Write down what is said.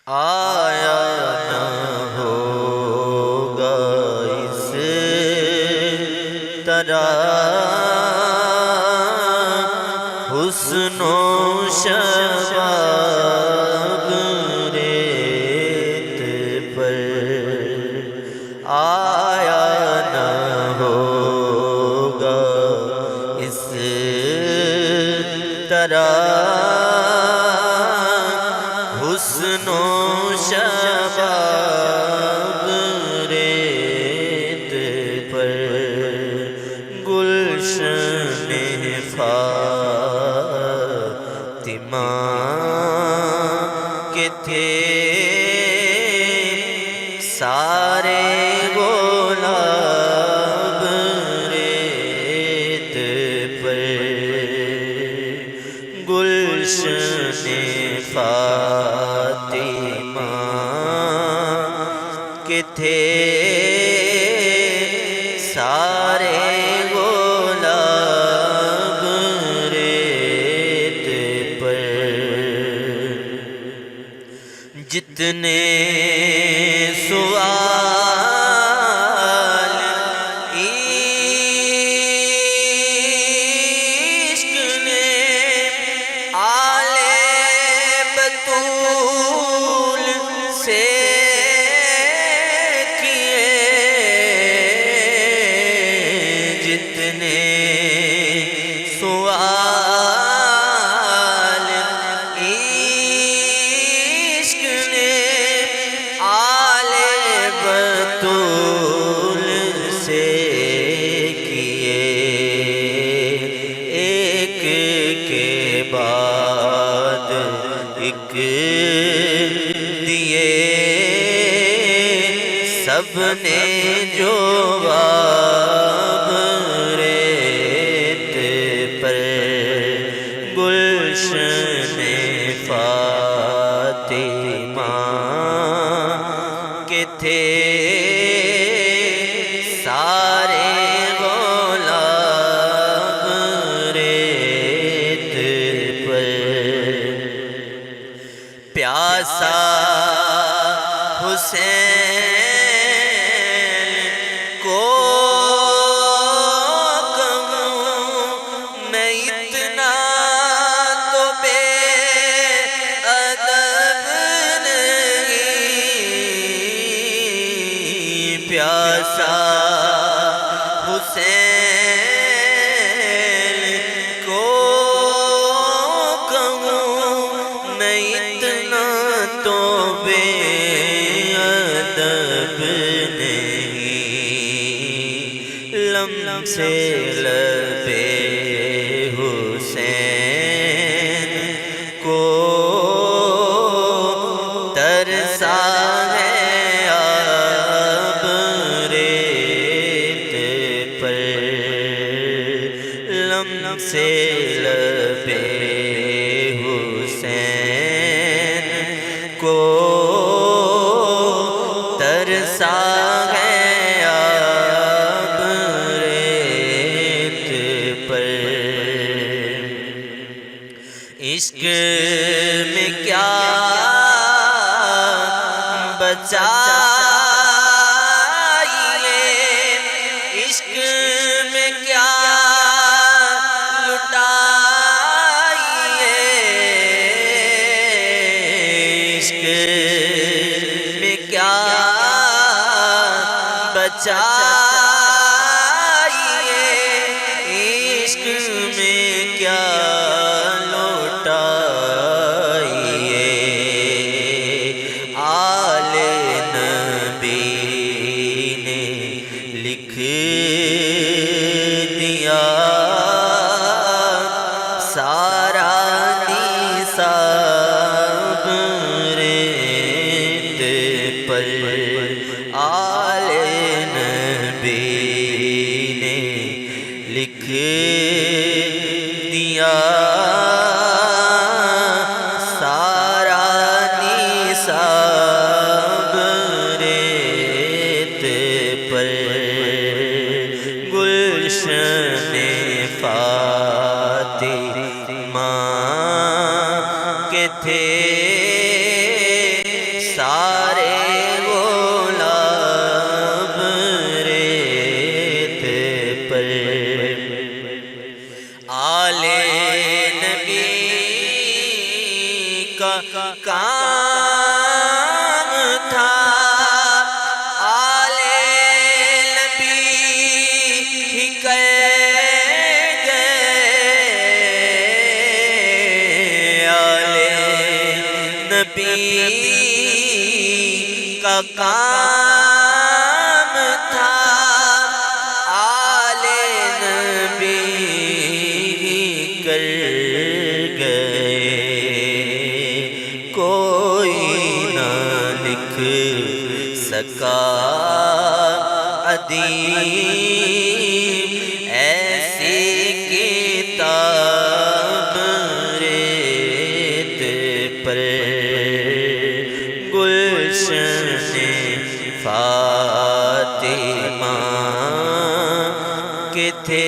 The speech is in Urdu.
آیا نہ ہوگا اس طرح حسن و شباب ریت پر، آیا نہ ہوگا اس طرح حسن و شباب ریت پر، گلشن فاطمہ کے تھے سارے گلاب ریت پر، گلشن فاطمہ کے تھے سارے گلاب ریت پر، جتنے سوال عشق نے آل بطول سے کیے، جتنے سوال عشق نے آل بطول سے کیے، ایک کے بعد ایک دیے سب نے جواب ریت پر، گلشن فاطمہ کے تھے سارے گلاب ریت پر، پیاسا حسین کو کہوں میں اتنا تو بے ادب نہیں، پیاسا حسین کو کہوں میں اتنا تو بے ادب نہیں، لم سے لبے حسین کو ترسا ہے آب ریت پر، لم سے لبے حسین کو ترسا ہے آب ریت پر، عشق میں کیا بچائیے، عشق میں کیا لٹائیے، عشق میں کیا بچائیے، عشق میں کیا لوٹائیے، آل نبی نے لکھ دیا سارا نصاب ریت پر، آل نبی سارے غلام ریت پر آل نبی کا کام تھا آل نبی ہی کر گئے آل نبی کا کام تھا آل نبی کر گئے کوئی نہ لکھ سکا ادیب ایسی کتاب ریت پر گلشن فاطمہ کے تھے